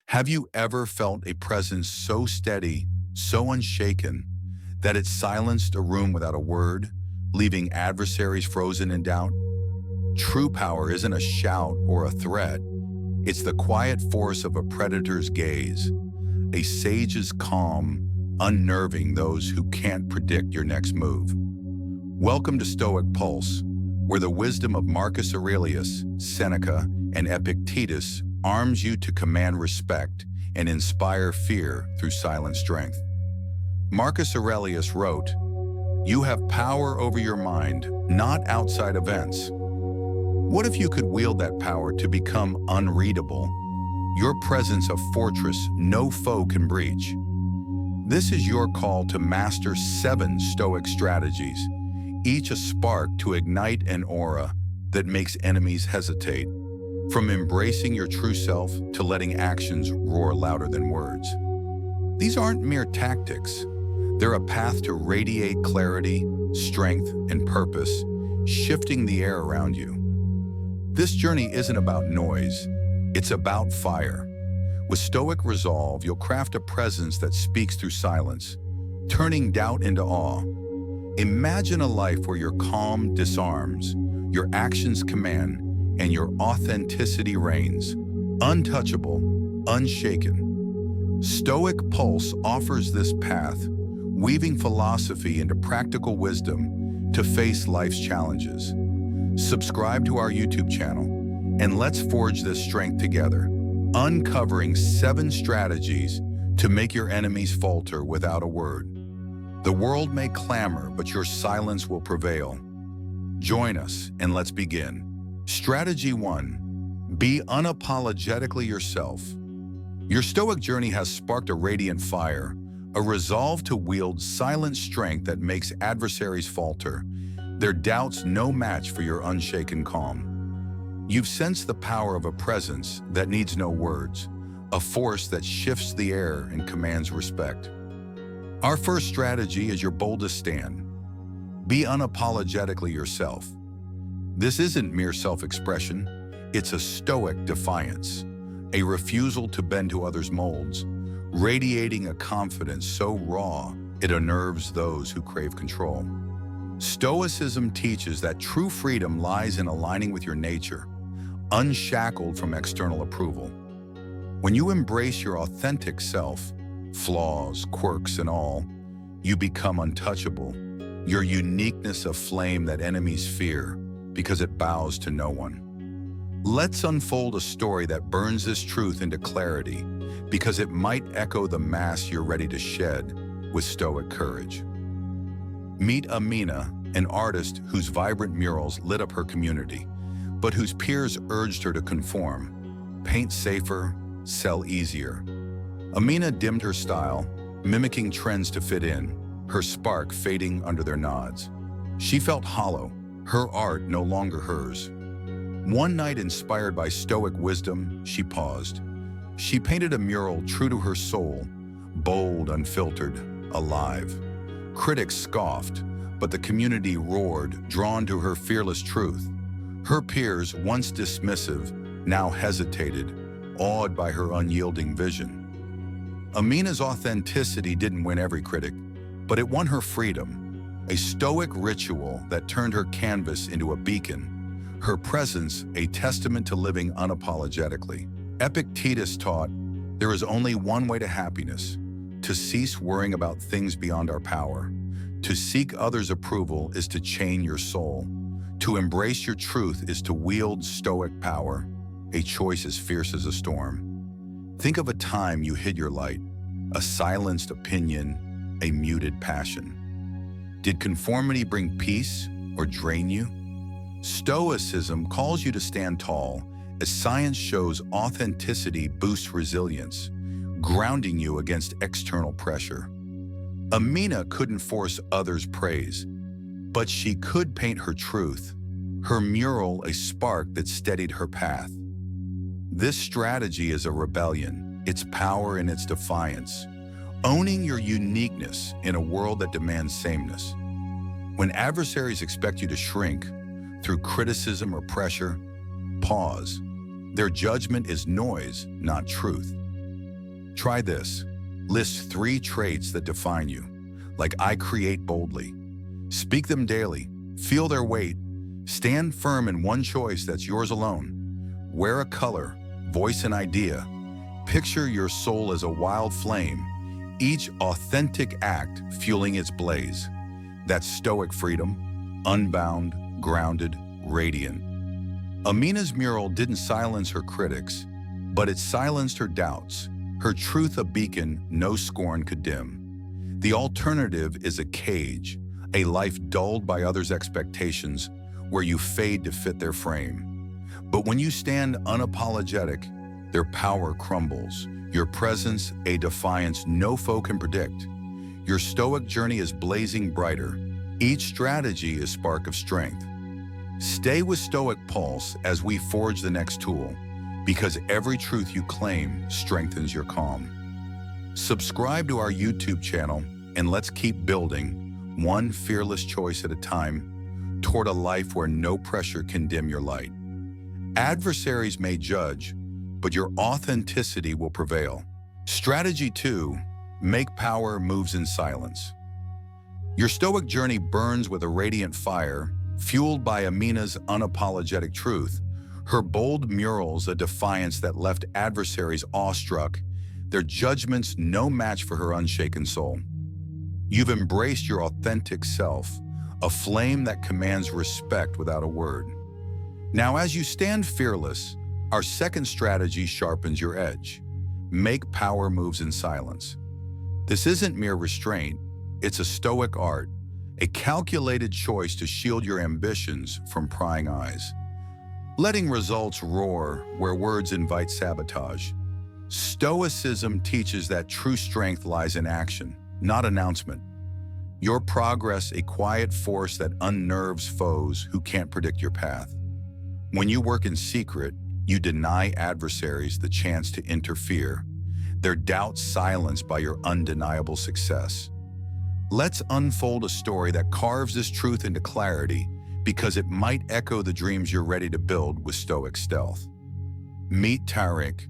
Have you ever felt a presence so steady, so unshaken, that it silenced a room without a word, leaving adversaries frozen in doubt? True power isn't a shout or a threat. It's the quiet force of a predator's gaze, a sage's calm, unnerving those who can't predict your next move. Welcome to Stoic Pulse, where the wisdom of Marcus Aurelius, Seneca, and Epictetus arms you to command respect and inspire fear through silent strength. Marcus Aurelius wrote, "You have power over your mind, not outside events." What if you could wield that power to become unreadable, your presence a fortress no foe can breach? This is your call to master 7 Stoic strategies, each a spark to ignite an aura that makes enemies hesitate, from embracing your true self to letting actions roar louder than words. These aren't mere tactics. They're a path to radiate clarity, strength, and purpose, shifting the air around you. This journey isn't about noise, it's about fire. With Stoic resolve, you'll craft a presence that speaks through silence, turning doubt into awe. Imagine a life where your calm disarms, your actions command, and your authenticity reigns, untouchable, unshaken. Stoic Pulse offers this path, weaving philosophy into practical wisdom to face life's challenges. Subscribe to our YouTube channel, and let's forge this strength together, uncovering 7 strategies to make your enemies falter without a word. The world may clamor, but your silence will prevail. Join us, and let's begin. Strategy 1. Be unapologetically yourself. Your Stoic journey has sparked a radiant fire, a resolve to wield silent strength that makes adversaries falter, their doubts no match for your unshaken calm. You've sensed the power of a presence that needs no words, a force that shifts the air and commands respect. Our first strategy is your boldest stand. Be unapologetically yourself. This isn't mere self-expression, it's a Stoic defiance, a refusal to bend to others' molds, radiating a confidence so raw it unnerves those who crave control. Stoicism teaches that true freedom lies in aligning with your nature, unshackled from external approval. When you embrace your authentic self, flaws, quirks, and all, you become untouchable, your uniqueness a flame that enemies fear because it bows to no one. Let's unfold a story that burns this truth into clarity because it might echo the mass you're ready to shed with Stoic courage. Meet Amina, an artist whose vibrant murals lit up her community, but whose peers urged her to conform, paint safer, sell easier. Amina dimmed her style, mimicking trends to fit in, her spark fading under their nods. She felt hollow, her art no longer hers. One night, inspired by Stoic wisdom, she paused. She painted a mural true to her soul, bold, unfiltered, alive. Critics scoffed, but the community roared, drawn to her fearless truth. Her peers, once dismissive, now hesitated, awed by her unyielding vision. Amina's authenticity didn't win every critic, but it won her freedom, a Stoic ritual that turned her canvas into a beacon, her presence a testament to living unapologetically. Epictetus taught, there is only one way to happiness, to cease worrying about things beyond our power. To seek others' approval is to chain your soul. To embrace your truth is to wield Stoic power, a choice as fierce as a storm. Think of a time you hid your light, a silenced opinion, a muted passion. Did conformity bring peace or drain you? Stoicism calls you to stand tall, as science shows authenticity boosts resilience, grounding you against external pressure. Amina couldn't force others' praise, but she could paint her truth, her mural a spark that steadied her path. This strategy is a rebellion, its power in its defiance, owning your uniqueness in a world that demands sameness. When adversaries expect you to shrink through criticism or pressure, pause. Their judgment is noise, not truth. Try this. List 3 traits that define you, like I create boldly. Speak them daily. Feel their weight. Stand firm in one choice that's yours alone. Wear a color, voice an idea. Picture your soul as a wild flame, each authentic act fueling its blaze. That's Stoic freedom, unbound, grounded, radiant. Amina's mural didn't silence her critics, but it silenced her doubts, her truth a beacon no scorn could dim. The alternative is a cage, a life dulled by others' expectations, where you fade to fit their frame. But when you stand unapologetic, their power crumbles, your presence a defiance no foe can predict. Your Stoic journey is blazing brighter, each strategy is spark of strength. Stay with Stoic Pulse as we forge the next tool, because every truth you claim strengthens your calm. Subscribe to our YouTube channel and let's keep building, one fearless choice at a time, toward a life where no pressure can dim your light. Adversaries may judge, but your authenticity will prevail. Strategy 2, make power moves in silence. Your Stoic journey burns with a radiant fire, fueled by Amina's unapologetic truth, her bold murals a defiance that left adversaries awestruck, their judgments no match for her unshaken soul. You've embraced your authentic self, a flame that commands respect without a word. Now, as you stand fearless, our second strategy sharpens your edge. Make power moves in silence. This isn't mere restraint, it's a Stoic art, a calculated choice to shield your ambitions from prying eyes. Letting results roar where words invite sabotage. Stoicism teaches that true strength lies in action, not announcement. Your progress a quiet force that unnerves foes who can't predict your path. When you work in secret, you deny adversaries the chance to interfere, their doubts silenced by your undeniable success. Let's unfold a story that carves this truth into clarity, because it might echo the dreams you're ready to build with Stoic stealth. Meet Tariq,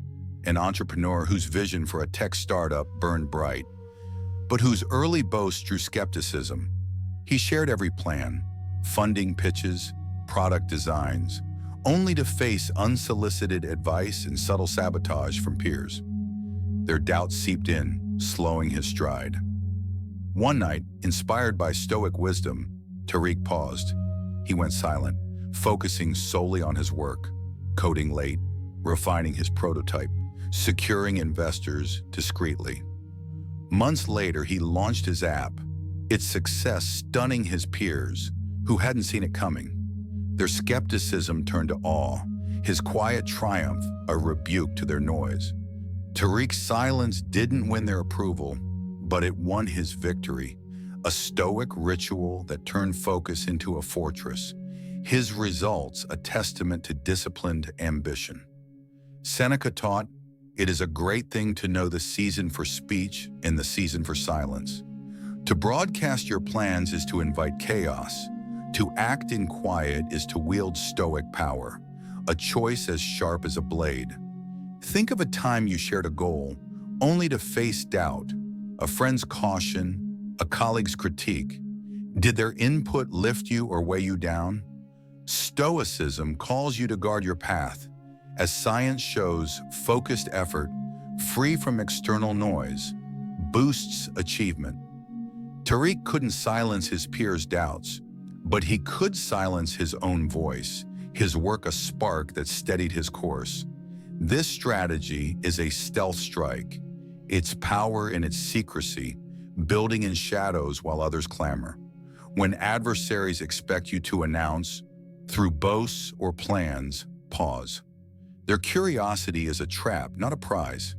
an entrepreneur whose vision for a tech startup burned bright, but whose early boasts drew skepticism. He shared every plan, funding pitches, product designs, only to face unsolicited advice and subtle sabotage from peers. Their doubts seeped in, slowing his stride. One night, inspired by Stoic wisdom, Tariq paused. He went silent, focusing solely on his work, coding late, refining his prototype, securing investors discreetly. Months later, he launched his app, its success stunning his peers, who hadn't seen it coming. Their skepticism turned to awe, his quiet triumph a rebuke to their noise. Tariq's silence didn't win their approval, but it won his victory, a Stoic ritual that turned focus into a fortress, his results a testament to disciplined ambition. Seneca taught, "It is a great thing to know the season for speech and the season for silence. To broadcast your plans is to invite chaos. To act in quiet is to wield Stoic power, a choice as sharp as a blade." Think of a time you shared a goal, only to face doubt, a friend's caution, a colleague's critique. Did their input lift you or weigh you down? Stoicism calls you to guard your path. As science shows, focused effort, free from external noise, boosts achievement. Tariq couldn't silence his peers' doubts, but he could silence his own voice, his work a spark that steadied his course. This strategy is a stealth strike, its power in its secrecy, building in shadows while others clamor. When adversaries expect you to announce, through boasts or plans, pause. Their curiosity is a trap, not a prize.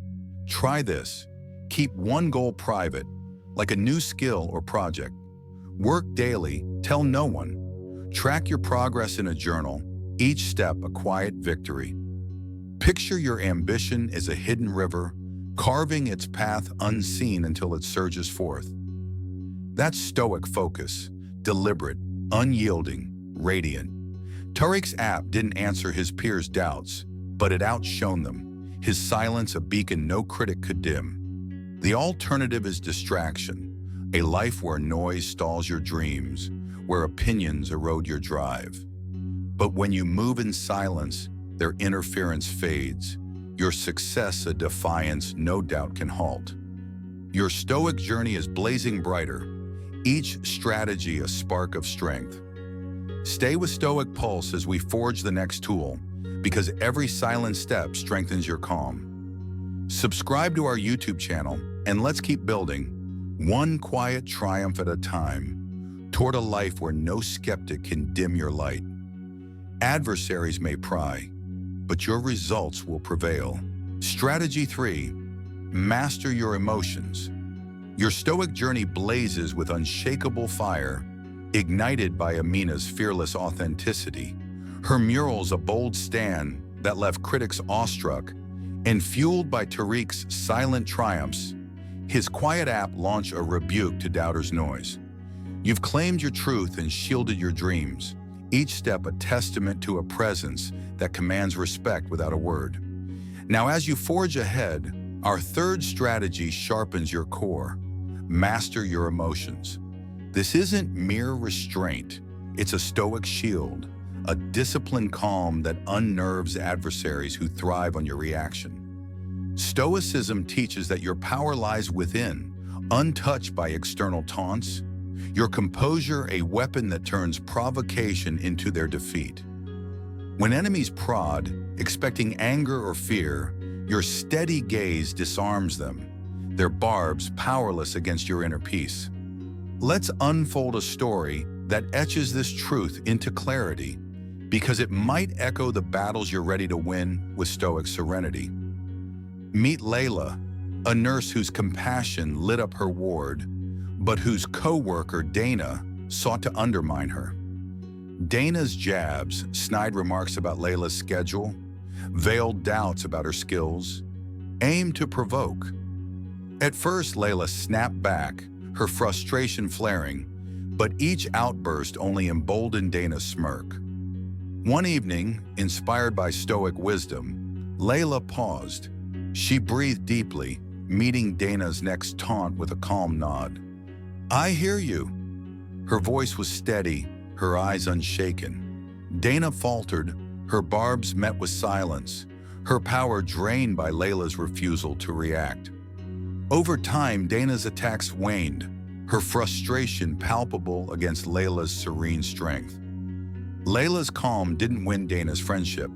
Try this. Keep one goal private, like a new skill or project. Work daily, tell no one. Track your progress in a journal, each step a quiet victory. Picture your ambition as a hidden river, carving its path unseen until it surges forth. That's Stoic focus, deliberate, unyielding, radiant. Tariq's app didn't answer his peers' doubts, but it outshone them, his silence a beacon no critic could dim. The alternative is distraction, a life where noise stalls your dreams, where opinions erode your drive. But when you move in silence, their interference fades, your success a defiance no doubt can halt. Your Stoic journey is blazing brighter, each strategy a spark of strength. Stay with Stoic Pulse as we forge the next tool, because every silent step strengthens your calm. Subscribe to our YouTube channel, and let's keep building, one quiet triumph at a time, toward a life where no skeptic can dim your light. Adversaries may pry, but your results will prevail. Strategy 3. Master your emotions. Your Stoic journey blazes with unshakable fire, ignited by Amina's fearless authenticity. Her murals a bold stand that left critics awestruck, and fueled by Tariq's silent triumphs, his quiet app launched a rebuke to doubters' noise. You've claimed your truth and shielded your dreams, each step a testament to a presence that commands respect without a word. Now, as you forge ahead, our third strategy sharpens your core. Master your emotions. This isn't mere restraint. It's a Stoic shield, a disciplined calm that unnerves adversaries who thrive on your reaction. Stoicism teaches that your power lies within, untouched by external taunts. Your composure a weapon that turns provocation into their defeat. When enemies prod, expecting anger or fear, your steady gaze disarms them, their barbs powerless against your inner peace. Let's unfold a story that etches this truth into clarity, because it might echo the battles you're ready to win with Stoic serenity. Meet Layla, a nurse whose compassion lit up her ward, but whose co-worker, Dana, sought to undermine her. Dana's jabs, snide remarks about Layla's schedule, veiled doubts about her skills, aimed to provoke. At first, Layla snapped back, her frustration flaring, but each outburst only emboldened Dana's smirk. One evening, inspired by Stoic wisdom, Layla paused. She breathed deeply, meeting Dana's next taunt with a calm nod. "I hear you." Her voice was steady, her eyes unshaken. Dana faltered, her barbs met with silence, her power drained by Layla's refusal to react. Over time, Dana's attacks waned, her frustration palpable against Layla's serene strength. Layla's calm didn't win Dana's friendship,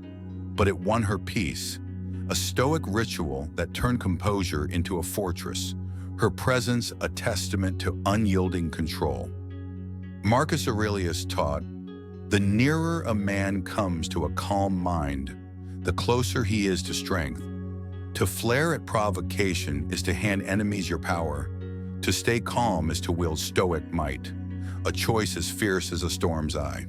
but it won her peace, a Stoic ritual that turned composure into a fortress, her presence a testament to unyielding control. Marcus Aurelius taught, "The nearer a man comes to a calm mind, the closer he is to strength. To flare at provocation is to hand enemies your power. To stay calm is to wield Stoic might, a choice as fierce as a storm's eye."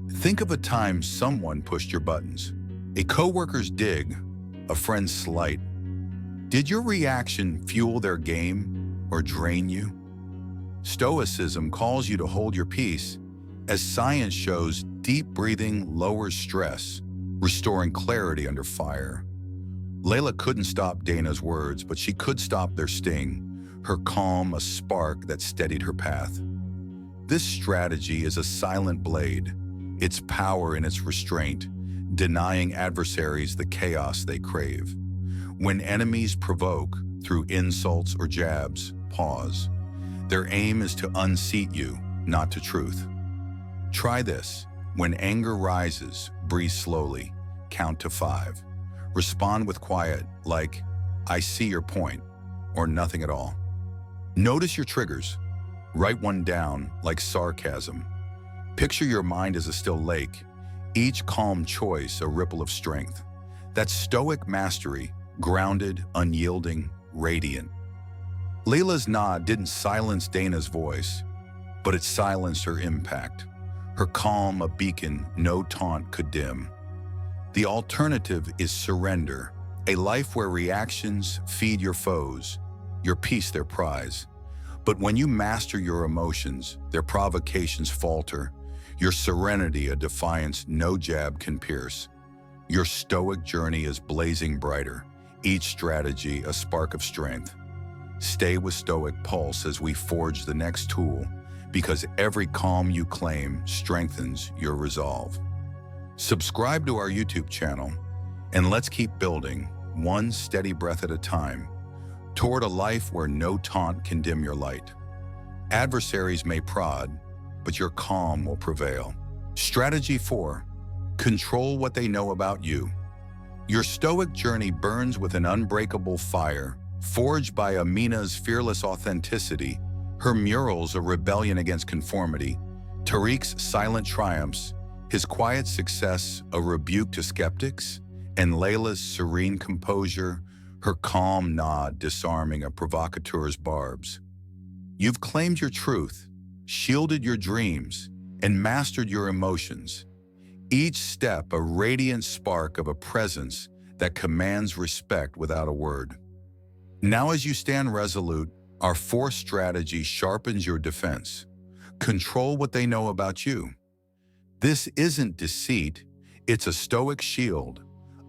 Think of a time someone pushed your buttons. A coworker's dig, a friend's slight. Did your reaction fuel their game or drain you? Stoicism calls you to hold your peace, as science shows deep breathing lowers stress, restoring clarity under fire. Layla couldn't stop Dana's words, but she could stop their sting, her calm a spark that steadied her path. This strategy is a silent blade, its power in its restraint, denying adversaries the chaos they crave. When enemies provoke through insults or jabs, pause. Their aim is to unseat you, not to truth. Try this. When anger rises, breathe slowly, count to 5. Respond with quiet, like, "I see your point," or nothing at all. Notice your triggers. Write one down, like sarcasm. Picture your mind as a still lake, each calm choice a ripple of strength. That's Stoic mastery, grounded, unyielding, radiant. Layla's nod didn't silence Dana's voice, but it silenced her impact. Her calm a beacon no taunt could dim. The alternative is surrender, a life where reactions feed your foes, your peace their prize. But when you master your emotions, their provocations falter, your serenity a defiance no jab can pierce. Your Stoic journey is blazing brighter, each strategy a spark of strength. Stay with Stoic Pulse as we forge the next tool, because every calm you claim strengthens your resolve. Subscribe to our YouTube channel, and let's keep building, one steady breath at a time, toward a life where no taunt can dim your light. Adversaries may prod, but your calm will prevail. Strategy 4. Control what they know about you. Your Stoic journey burns with an unbreakable fire, forged by Amina's fearless authenticity, her murals a rebellion against conformity, Tariq's silent triumphs, his quiet success a rebuke to skeptics, and Layla's serene composure, her calm nod disarming a provocateur's barbs. You've claimed your truth, shielded your dreams, and mastered your emotions. Each step a radiant spark of a presence that commands respect without a word. Now as you stand resolute, our fourth strategy sharpens your defense. Control what they know about you. This isn't deceit, it's a Stoic shield,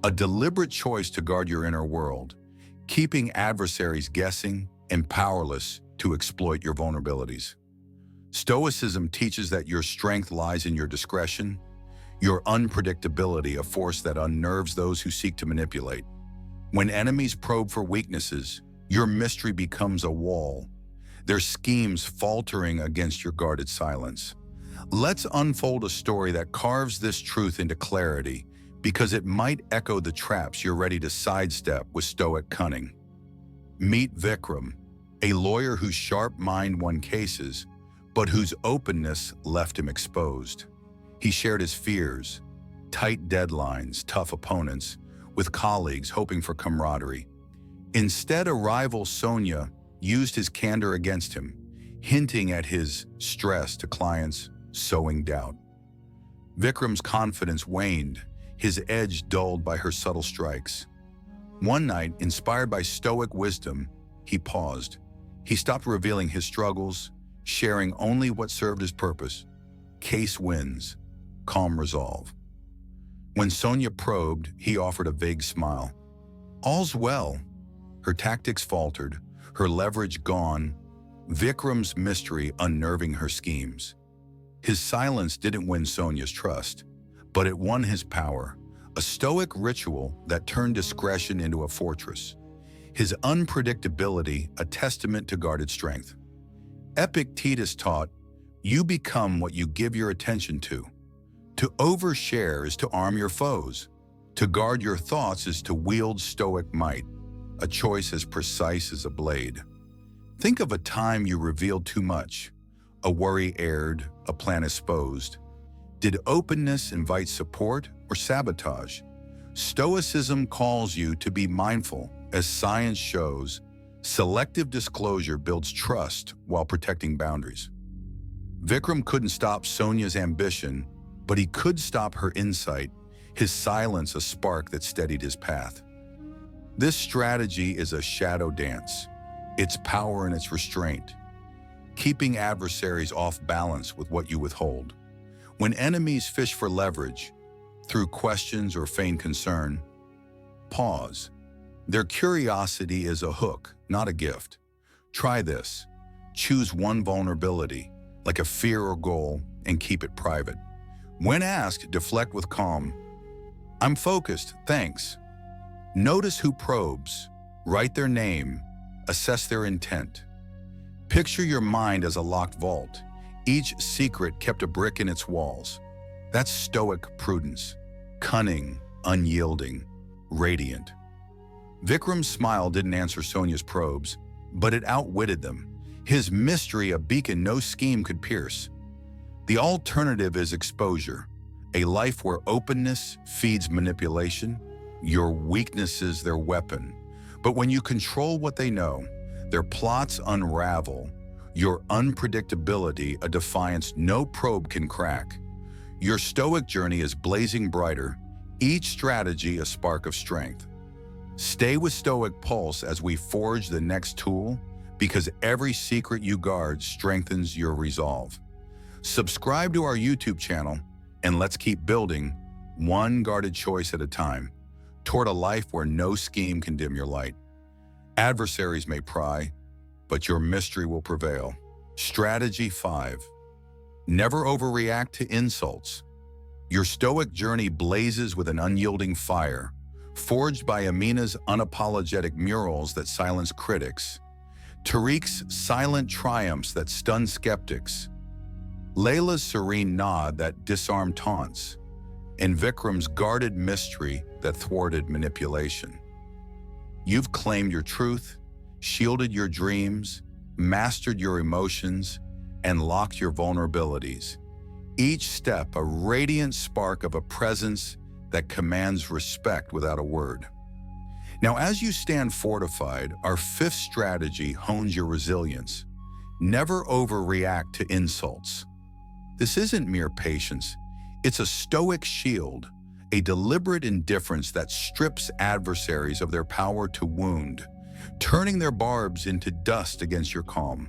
a deliberate choice to guard your inner world, keeping adversaries guessing and powerless to exploit your vulnerabilities. Stoicism teaches that your strength lies in your discretion, your unpredictability, a force that unnerves those who seek to manipulate. When enemies probe for weaknesses, your mystery becomes a wall, their schemes faltering against your guarded silence. Let's unfold a story that carves this truth into clarity, because it might echo the traps you're ready to sidestep with Stoic cunning. Meet Vikram, a lawyer whose sharp mind won cases, but whose openness left him exposed. He shared his fears, tight deadlines, tough opponents, with colleagues hoping for camaraderie. Instead, a rival, Sonia, used his candor against him, hinting at his stress to clients, sowing doubt. Vikram's confidence waned, his edge dulled by her subtle strikes. One night, inspired by Stoic wisdom, he paused. He stopped revealing his struggles, sharing only what served his purpose. Case wins, calm resolve. When Sonia probed, he offered a vague smile. All's well. Her tactics faltered, her leverage gone, Vikram's mystery unnerving her schemes. His silence didn't win Sonia's trust, but it won his power, a Stoic ritual that turned discretion into a fortress. His unpredictability, a testament to guarded strength. Epictetus taught, you become what you give your attention to. To overshare is to arm your foes. To guard your thoughts is to wield Stoic might, a choice as precise as a blade. Think of a time you revealed too much. A worry aired, a plan exposed. Did openness invite support or sabotage? Stoicism calls you to be mindful. As science shows, selective disclosure builds trust while protecting boundaries. Vikram couldn't stop Sonia's ambition, but he could stop her insight, his silence a spark that steadied his path. This strategy is a shadow dance, its power in its restraint, keeping adversaries off balance with what you withhold. When enemies fish for leverage, through questions or feigned concern, pause. Their curiosity is a hook, not a gift. Try this. Choose one vulnerability, like a fear or goal, and keep it private. When asked, deflect with calm. I'm focused, thanks. Notice who probes, write their name, assess their intent. Picture your mind as a locked vault. Each secret kept a brick in its walls. That's Stoic prudence, cunning, unyielding, radiant. Vikram's smile didn't answer Sonia's probes, but it outwitted them. His mystery a beacon no scheme could pierce. The alternative is exposure, a life where openness feeds manipulation, your weaknesses their weapon. But when you control what they know, their plots unravel, your unpredictability a defiance no probe can crack. Your Stoic journey is blazing brighter, each strategy a spark of strength. Stay with Stoic Pulse as we forge the next tool, because every secret you guard strengthens your resolve. Subscribe to our YouTube channel, and let's keep building, one guarded choice at a time, toward a life where no scheme can dim your light. Adversaries may pry, but your mystery will prevail. Strategy 5. Never overreact to insults. Your Stoic journey blazes with an unyielding fire, forged by Amina's unapologetic murals that silence critics, Tariq's silent triumphs that stun skeptics, Layla's serene nod that disarmed taunts, and Vikram's guarded mystery that thwarted manipulation. You've claimed your truth, shielded your dreams, mastered your emotions, and locked your vulnerabilities. Each step a radiant spark of a presence that commands respect without a word. Now, as you stand fortified, our 5th strategy hones your resilience. Never overreact to insults. This isn't mere patience. It's a Stoic shield, a deliberate indifference that strips adversaries of their power to wound, turning their barbs into dust against your calm.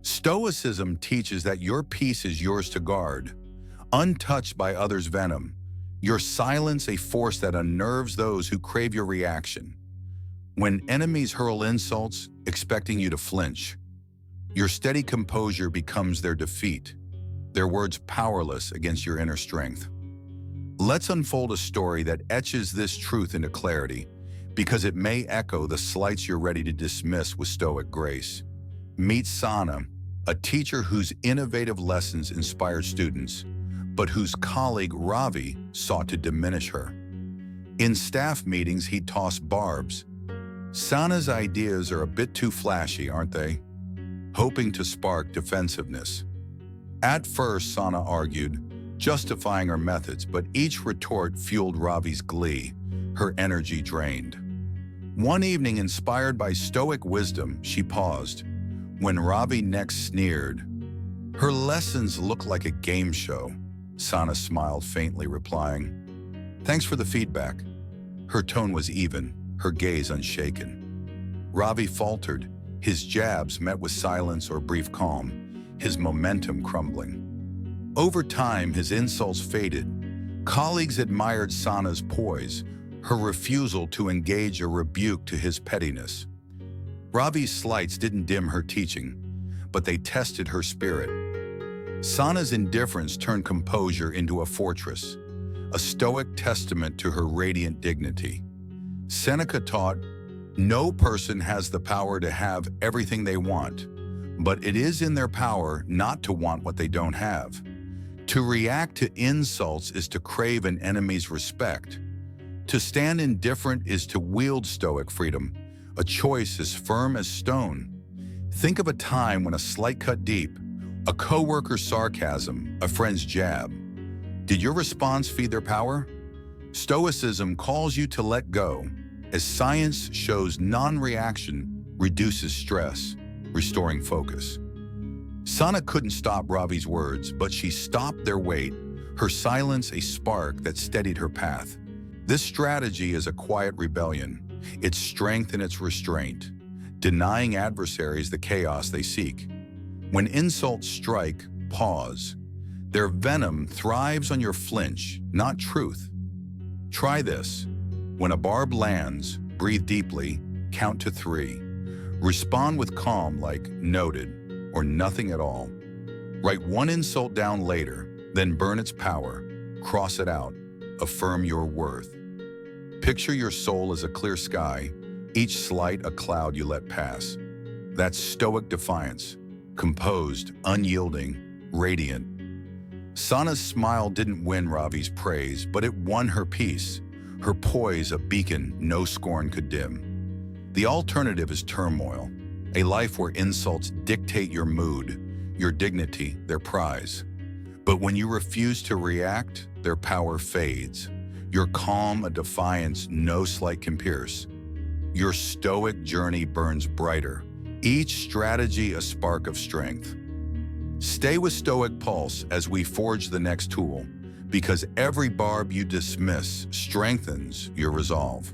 Stoicism teaches that your peace is yours to guard, untouched by others' venom. Your silence a force that unnerves those who crave your reaction. When enemies hurl insults, expecting you to flinch, your steady composure becomes their defeat, their words powerless against your inner strength. Let's unfold a story that etches this truth into clarity, because it may echo the slights you're ready to dismiss with Stoic grace. Meet Sana, a teacher whose innovative lessons inspired students, but whose colleague Ravi sought to diminish her. In staff meetings, he tossed barbs. Sana's ideas are a bit too flashy, aren't they? Hoping to spark defensiveness. At first, Sana argued, justifying her methods, but each retort fueled Ravi's glee, her energy drained. One evening, inspired by Stoic wisdom, she paused. When Ravi next sneered, "Her lessons look like a game show," Sana smiled faintly, replying, "Thanks for the feedback." Her tone was even, her gaze unshaken. Ravi faltered, his jabs met with silence or brief calm, his momentum crumbling. Over time, his insults faded. Colleagues admired Sana's poise, her refusal to engage a rebuke to his pettiness. Ravi's slights didn't dim her teaching, but they tested her spirit. Sana's indifference turned composure into a fortress, a Stoic testament to her radiant dignity. Seneca taught, "No person has the power to have everything they want, but it is in their power not to want what they don't have." To react to insults is to crave an enemy's respect. To stand indifferent is to wield Stoic freedom, a choice as firm as stone. Think of a time when a slight cut deep, a coworker's sarcasm, a friend's jab. Did your response feed their power? Stoicism calls you to let go, as science shows non-reaction reduces stress, restoring focus. Sana couldn't stop Ravi's words, but she stopped their weight, her silence a spark that steadied her path. This strategy is a quiet rebellion, its strength in its restraint, denying adversaries the chaos they seek. When insults strike, pause. Their venom thrives on your flinch, not truth. Try this. When a barb lands, breathe deeply, count to 3. Respond with calm like "noted" or "nothing at all." Write one insult down later, then burn its power. Cross it out. Affirm your worth. Picture your soul as a clear sky, each slight a cloud you let pass. That's Stoic defiance, composed, unyielding, radiant. Sana's smile didn't win Ravi's praise, but it won her peace, her poise a beacon no scorn could dim. The alternative is turmoil, a life where insults dictate your mood, your dignity, their prize. But when you refuse to react, their power fades. Your calm a defiance no slight can pierce. Your Stoic journey burns brighter, each strategy a spark of strength. Stay with Stoic Pulse as we forge the next tool, because every barb you dismiss strengthens your resolve.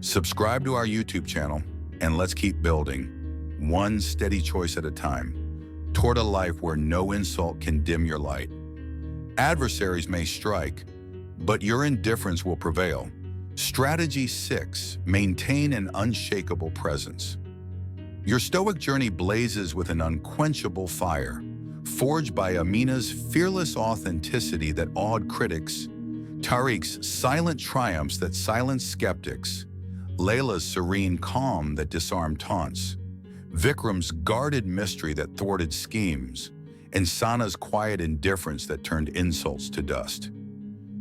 Subscribe to our YouTube channel, and let's keep building, one steady choice at a time, toward a life where no insult can dim your light. Adversaries may strike, but your indifference will prevail. Strategy 6, maintain an unshakable presence. Your Stoic journey blazes with an unquenchable fire, forged by Amina's fearless authenticity that awed critics, Tariq's silent triumphs that silenced skeptics, Layla's serene calm that disarmed taunts, Vikram's guarded mystery that thwarted schemes, and Sana's quiet indifference that turned insults to dust.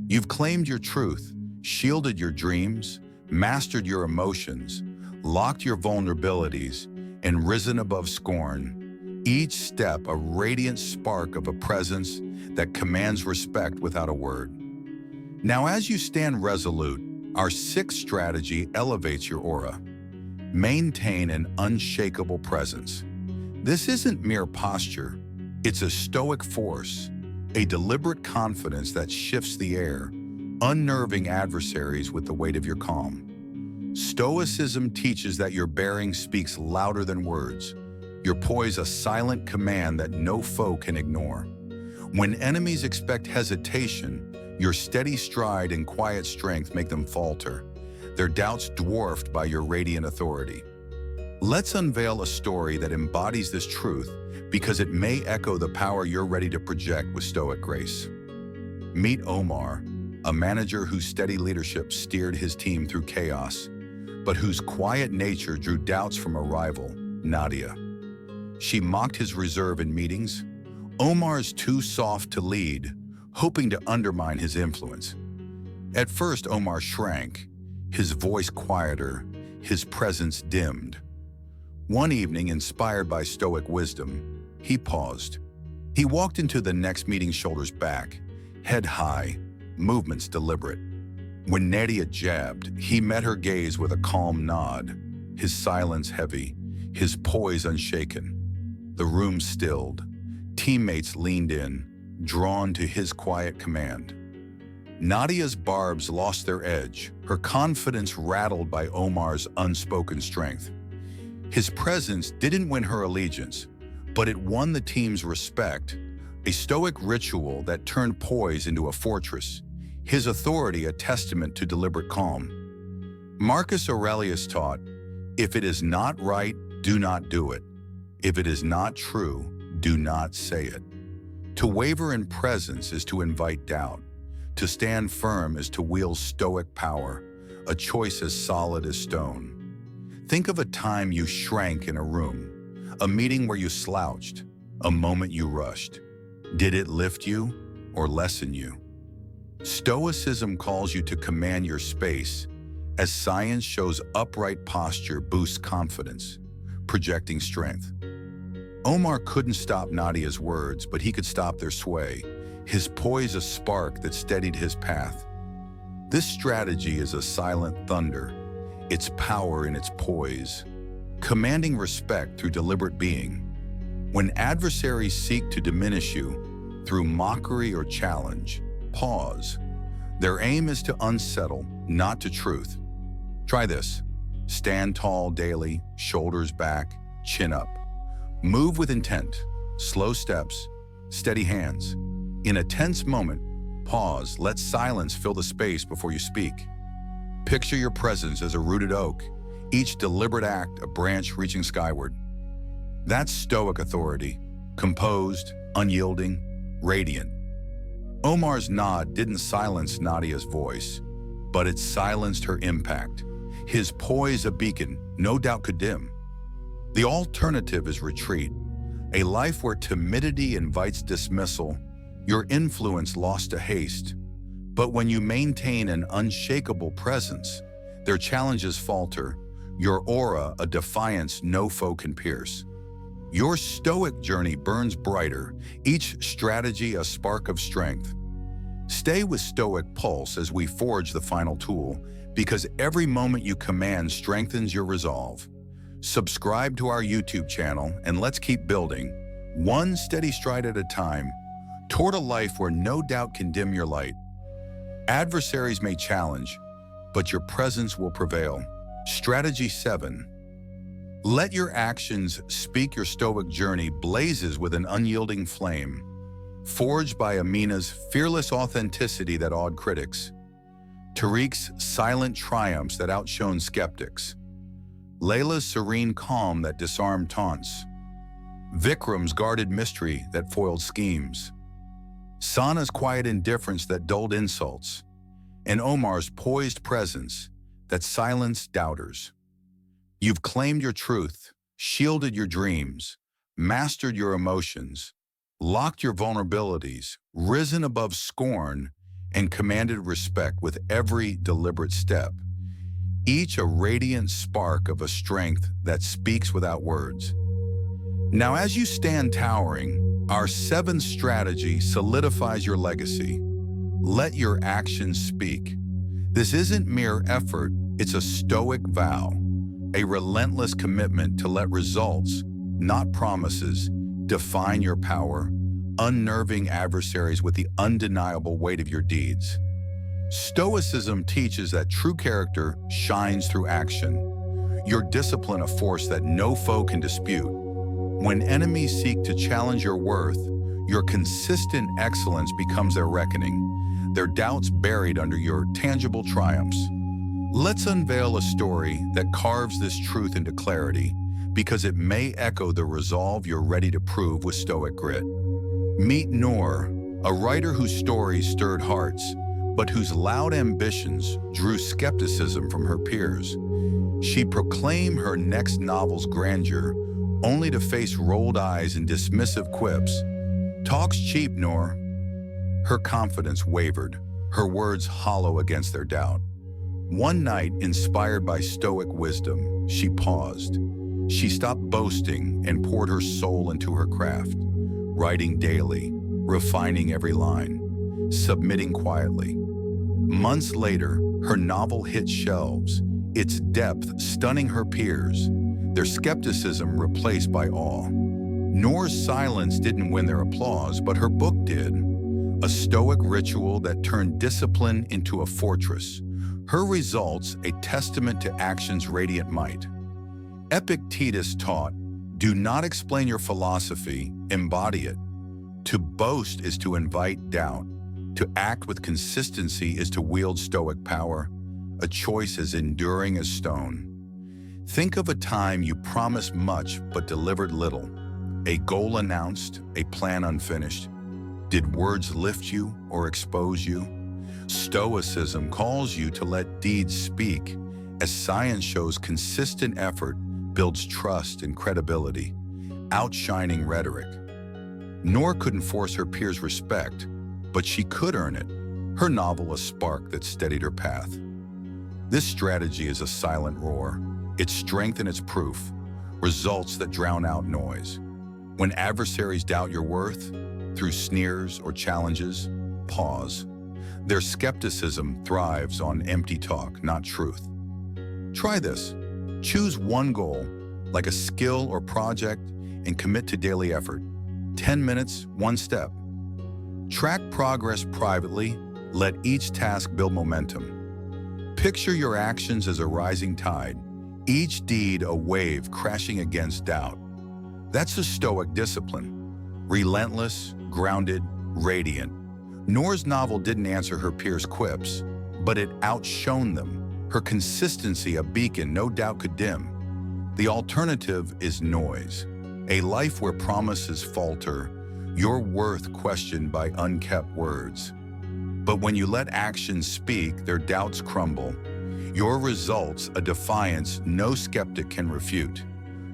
You've claimed your truth, shielded your dreams, mastered your emotions, locked your vulnerabilities, and risen above scorn, each step a radiant spark of a presence that commands respect without a word. Now, as you stand resolute, our sixth strategy elevates your aura. Maintain an unshakable presence. This isn't mere posture, it's a stoic force, a deliberate confidence that shifts the air, unnerving adversaries with the weight of your calm. Stoicism teaches that your bearing speaks louder than words, your poise a silent command that no foe can ignore. When enemies expect hesitation, your steady stride and quiet strength make them falter, their doubts dwarfed by your radiant authority. Let's unveil a story that embodies this truth because it may echo the power you're ready to project with Stoic grace. Meet Omar, a manager whose steady leadership steered his team through chaos, but whose quiet nature drew doubts from a rival, Nadia. She mocked his reserve in meetings. Omar's too soft to lead, hoping to undermine his influence. At first, Omar shrank, his voice quieter, his presence dimmed. One evening, inspired by Stoic wisdom, he paused. He walked into the next meeting shoulders back, head high, movements deliberate. When Nadia jabbed, he met her gaze with a calm nod, his silence heavy, his poise unshaken. The room stilled. Teammates leaned in, drawn to his quiet command. Nadia's barbs lost their edge, her confidence rattled by Omar's unspoken strength. His presence didn't win her allegiance, but it won the team's respect, a Stoic ritual that turned poise into a fortress, his authority a testament to deliberate calm. Marcus Aurelius taught, "If it is not right, do not do it. If it is not true, do not say it." To waver in presence is to invite doubt. To stand firm is to wield Stoic power, a choice as solid as stone. Think of a time you shrank in a room, a meeting where you slouched, a moment you rushed. Did it lift you or lessen you? Stoicism calls you to command your space, as science shows upright posture boosts confidence, projecting strength. Omar couldn't stop Nadia's words, but he could stop their sway, his poise a spark that steadied his path. This strategy is a silent thunder, its power in its poise, commanding respect through deliberate being. When adversaries seek to diminish you through mockery or challenge, pause. Their aim is to unsettle, not to truth. Try this. Stand tall daily, shoulders back, chin up. Move with intent, slow steps, steady hands. In a tense moment, pause, let silence fill the space before you speak. Picture your presence as a rooted oak, each deliberate act a branch reaching skyward. That's Stoic authority, composed, unyielding, radiant. Omar's nod didn't silence Nadia's voice, but it silenced her impact. His poise a beacon, no doubt could dim. The alternative is retreat, a life where timidity invites dismissal, your influence lost to haste. But when you maintain an unshakable presence, their challenges falter, your aura a defiance no foe can pierce. Your Stoic journey burns brighter, each strategy a spark of strength. Stay with Stoic Pulse as we forge the final tool, because every moment you command strengthens your resolve. Subscribe to our YouTube channel and let's keep building, one steady stride at a time, toward a life where no doubt can dim your light. Adversaries may challenge, but your presence will prevail. Strategy 7. Let your actions speak. Your Stoic journey blazes with an unyielding flame, forged by Amina's fearless authenticity that awed critics, Tariq's silent triumphs that outshone skeptics, Layla's serene calm that disarmed taunts, Vikram's guarded mystery that foiled schemes, Sana's quiet indifference that dulled insults, and Omar's poised presence that silenced doubters. You've claimed your truth, shielded your dreams, mastered your emotions, locked your vulnerabilities, risen above scorn, and commanded respect with every deliberate step, each a radiant spark of a strength that speaks without words. Now, as you stand towering, our seventh strategy solidifies your legacy. Let your actions speak. This isn't mere effort, it's a stoic vow, a relentless commitment to let results, not promises, define your power, unnerving adversaries with the undeniable weight of your deeds. Stoicism teaches that true character shines through action, your discipline a force that no foe can dispute. When enemies seek to challenge your worth, your consistent excellence becomes their reckoning, their doubts buried under your tangible triumphs. Let's unveil a story that carves this truth into clarity, because it may echo the resolve you're ready to prove with stoic grit. Meet Noor, a writer whose stories stirred hearts, but whose loud ambitions drew skepticism from her peers. She proclaimed her next novel's grandeur, only to face rolled eyes and dismissive quips. "Talk's cheap, Noor." Her confidence wavered, her words hollow against their doubt. One night, inspired by stoic wisdom, she paused. She stopped boasting and poured her soul into her craft, writing daily, refining every line, submitting quietly. Months later, her novel hit shelves, its depth stunning her peers, their skepticism replaced by awe. Noor's silence didn't win their applause, but her book did. A stoic ritual that turned discipline into a fortress. Her results, a testament to action's radiant might. Epictetus taught, "Do not explain your philosophy, embody it." To boast is to invite doubt. To act with consistency is to wield stoic power, a choice as enduring as stone. Think of a time you promised much but delivered little. A goal announced, a plan unfinished. Did words lift you or expose you? Stoicism calls you to let deeds speak, as science shows consistent effort builds trust and credibility, outshining rhetoric. Noor couldn't force her peers' respect, but she could earn it, her novel a spark that steadied her path. This strategy is a silent roar, its strength and its proof, results that drown out noise. When adversaries doubt your worth, through sneers or challenges, pause. Their skepticism thrives on empty talk, not truth. Try this. Choose one goal, like a skill or project, and commit to daily effort. 10 minutes, one step. Track progress privately, let each task build momentum. Picture your actions as a rising tide, each deed a wave crashing against doubt. That's a stoic discipline. Relentless, grounded, radiant. Noor's novel didn't answer her peers' quips, but it outshone them, her consistency a beacon no doubt could dim. The alternative is noise, a life where promises falter, your worth questioned by unkept words. But when you let actions speak, their doubts crumble. Your results a defiance no skeptic can refute.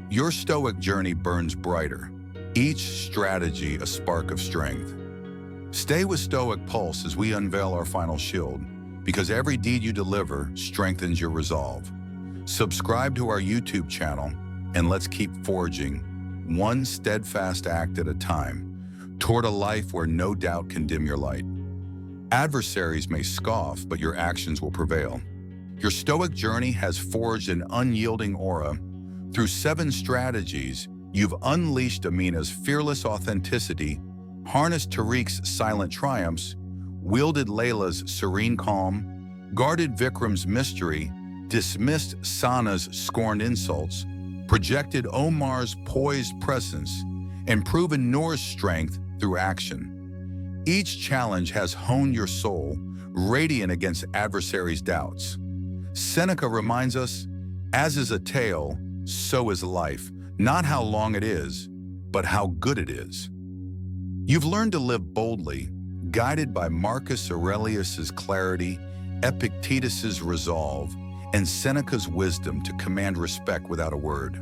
Your stoic journey burns brighter, each strategy a spark of strength. Stay with Stoic Pulse as we unveil our final shield, because every deed you deliver strengthens your resolve. Subscribe to our YouTube channel, and let's keep forging, one steadfast act at a time, toward a life where no doubt can dim your light. Adversaries may scoff, but your actions will prevail. Your stoic journey has forged an unyielding aura. Through 7 strategies, you've unleashed Amina's fearless authenticity, harnessed Tariq's silent triumphs, wielded Layla's serene calm, guarded Vikram's mystery, dismissed Sana's scorned insults, projected Omar's poised presence, and proven Noor's strength through action. Each challenge has honed your soul, radiant against adversaries' doubts. Seneca reminds us, As is a tale, so is life. Not how long it is, but how good it is. You've learned to live boldly, guided by Marcus Aurelius's clarity, Epictetus's resolve, and Seneca's wisdom to command respect without a word.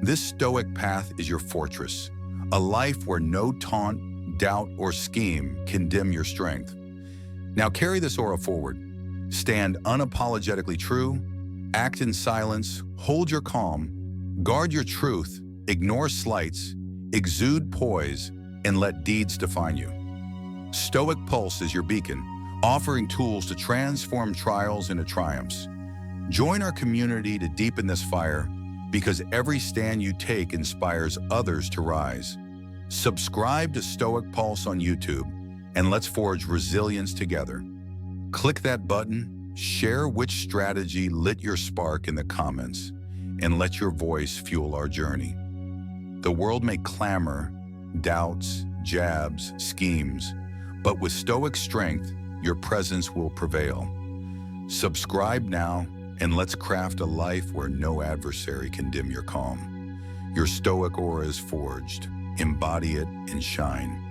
This Stoic path is your fortress, a life where no taunt, doubt, or scheme can dim your strength. Now carry this aura forward. Stand unapologetically true, act in silence, hold your calm, guard your truth, ignore slights, exude poise, and let deeds define you. Stoic Pulse is your beacon, offering tools to transform trials into triumphs. Join our community to deepen this fire, because every stand you take inspires others to rise. Subscribe to Stoic Pulse on YouTube, and let's forge resilience together. Click that button, share which strategy lit your spark in the comments, and let your voice fuel our journey. The world may clamor, doubts, jabs, schemes, but with Stoic strength, your presence will prevail. Subscribe now, and let's craft a life where no adversary can dim your calm. Your Stoic aura is forged. Embody it and shine.